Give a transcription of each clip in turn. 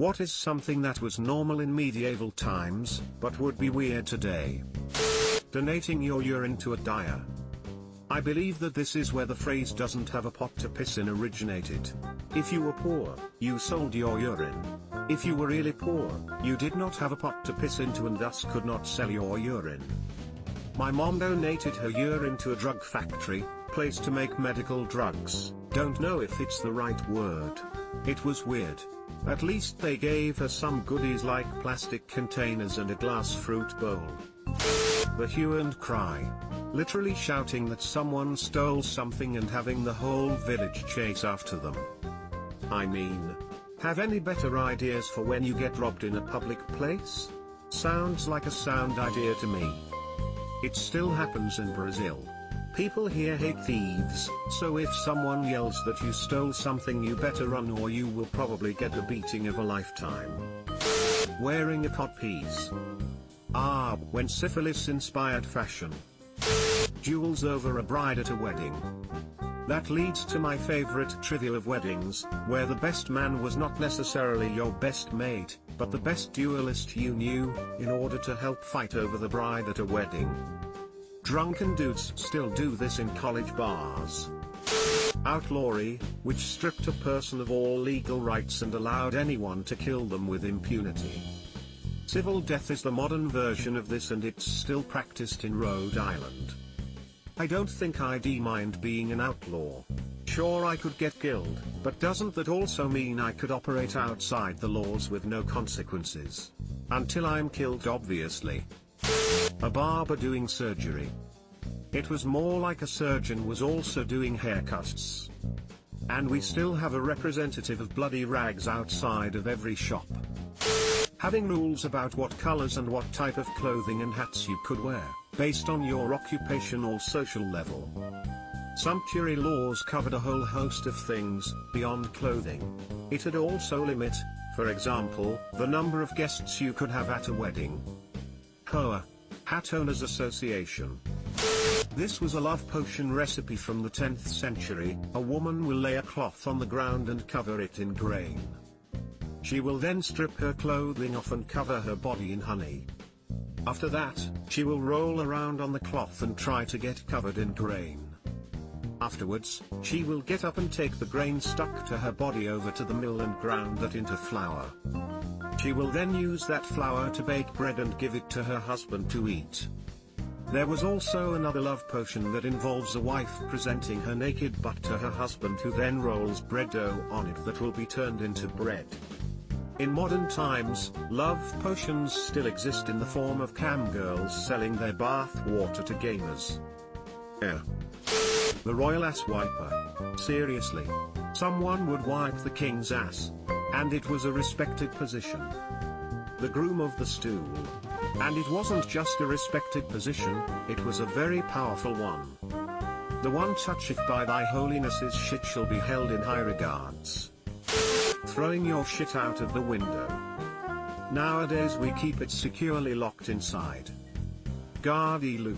What is something that was normal in medieval times, but would be weird today? Donating your urine to a dyer. I believe that this is where the phrase "doesn't have a pot to piss in" originated. If you were poor, you sold your urine. If you were really poor, you did not have a pot to piss into and thus could not sell your urine. My mom donated her urine to a drug factory, place to make medical drugs. Don't know if it's the right word. It was weird. At least they gave her some goodies like plastic containers and a glass fruit bowl. The hue and cry. Literally shouting that someone stole something and having the whole village chase after them. I mean, have any better ideas for when you get robbed in a public place? Sounds like a sound idea to me. It still happens in Brazil. People here hate thieves, so if someone yells that you stole something, you better run or you will probably get the beating of a lifetime. Wearing a codpiece. When syphilis inspired fashion. Duels over a bride at a wedding. That leads to my favorite trivia of weddings, where the best man was not necessarily your best mate, but the best duelist you knew, in order to help fight over the bride at a wedding. Drunken dudes still do this in college bars. Outlawry, which stripped a person of all legal rights and allowed anyone to kill them with impunity. Civil death is the modern version of this, and it's still practiced in Rhode Island. I don't think I'd mind being an outlaw. Sure, I could get killed, but doesn't that also mean I could operate outside the laws with no consequences? Until I'm killed, obviously. A barber doing surgery. It was more like a surgeon was also doing haircuts. And we still have a representative of bloody rags outside of every shop. Having rules about what colors and what type of clothing and hats you could wear, based on your occupation or social level. Sumptuary laws covered a whole host of things, beyond clothing. It'd also limit, for example, the number of guests you could have at a wedding. HOA. Hat Owners Association. This was a love potion recipe from the 10th century. A woman will lay a cloth on the ground and cover it in grain. She will then strip her clothing off and cover her body in honey. After that, she will roll around on the cloth and try to get covered in grain. Afterwards, she will get up and take the grain stuck to her body over to the mill and ground that into flour. She will then use that flour to bake bread and give it to her husband to eat. There was also another love potion that involves a wife presenting her naked butt to her husband, who then rolls bread dough on it that will be turned into bread. In modern times, love potions still exist in the form of cam girls selling their bath water to gamers. Yeah. The royal ass wiper. Seriously. Someone would wipe the king's ass. And it was a respected position. The groom of the stool. And it wasn't just a respected position, it was a very powerful one. The one toucheth by thy holiness's shit shall be held in high regards. Throwing your shit out of the window. Nowadays we keep it securely locked inside. Guardy-loo.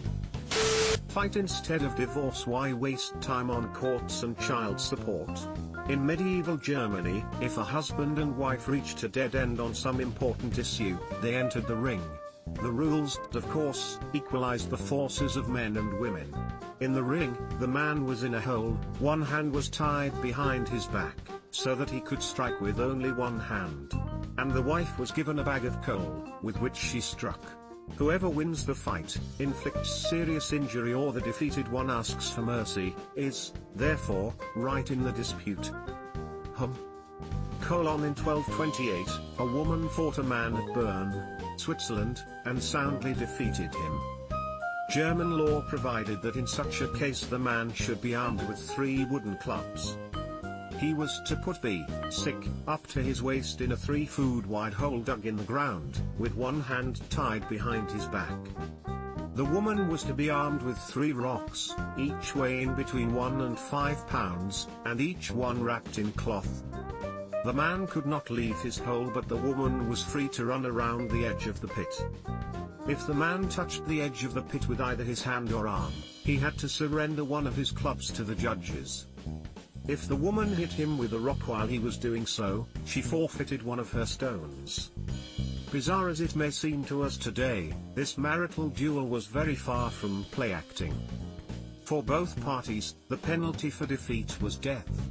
Fight instead of divorce. Why waste time on courts and child support? In medieval Germany, if a husband and wife reached a dead end on some important issue, they entered the ring. The rules, of course, equalized the forces of men and women. In the ring, the man was in a hole, one hand was tied behind his back, so that he could strike with only one hand. And the wife was given a bag of coal, with which she struck. Whoever wins the fight, inflicts serious injury, or the defeated one asks for mercy, is, therefore, right in the dispute. In 1228, a woman fought a man at Bern, Switzerland, and soundly defeated him. German law provided that in such a case the man should be armed with 3 wooden clubs. He was to put the sick up to his waist in a 3-foot-wide hole dug in the ground, with one hand tied behind his back. The woman was to be armed with 3 rocks, each weighing between 1 and 5 pounds, and each one wrapped in cloth. The man could not leave his hole, but the woman was free to run around the edge of the pit. If the man touched the edge of the pit with either his hand or arm, he had to surrender one of his clubs to the judges. If the woman hit him with a rock while he was doing so, she forfeited one of her stones. Bizarre as it may seem to us today, this marital duel was very far from play acting. For both parties, the penalty for defeat was death.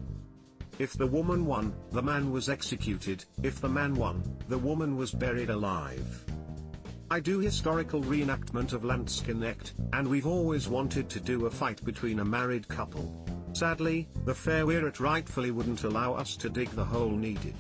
If the woman won, the man was executed; if the man won, the woman was buried alive. I do historical reenactment of Landsknecht, and we've always wanted to do a fight between a married couple. Sadly, the fair we're at rightfully wouldn't allow us to dig the hole needed.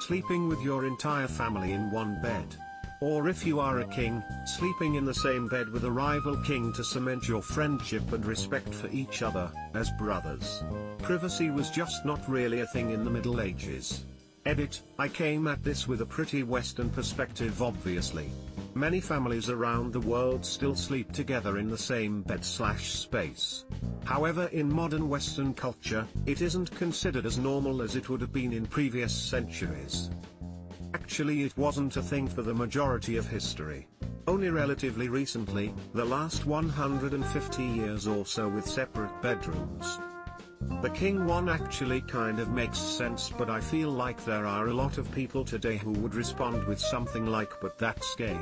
Sleeping with your entire family in one bed. Or if you are a king, sleeping in the same bed with a rival king to cement your friendship and respect for each other, as brothers. Privacy was just not really a thing in the Middle Ages. Edit, I came at this with a pretty Western perspective obviously. Many families around the world still sleep together in the same bed/space. However, in modern Western culture, it isn't considered as normal as it would have been in previous centuries. Actually, it wasn't a thing for the majority of history. Only relatively recently, the last 150 years or so, with separate bedrooms. The king one actually kind of makes sense, but I feel like there are a lot of people today who would respond with something like, "But that's gay."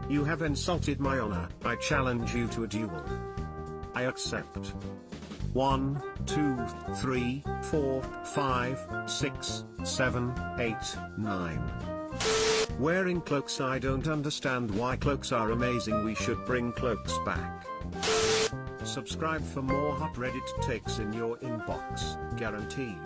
You have insulted my honor. I challenge you to a duel. I accept. 1, 2, 3, 4, 5, 6, 7, 8, 9. Wearing cloaks. I don't understand why cloaks are amazing. We should bring cloaks back. Subscribe for more hot Reddit takes in your inbox, guaranteed.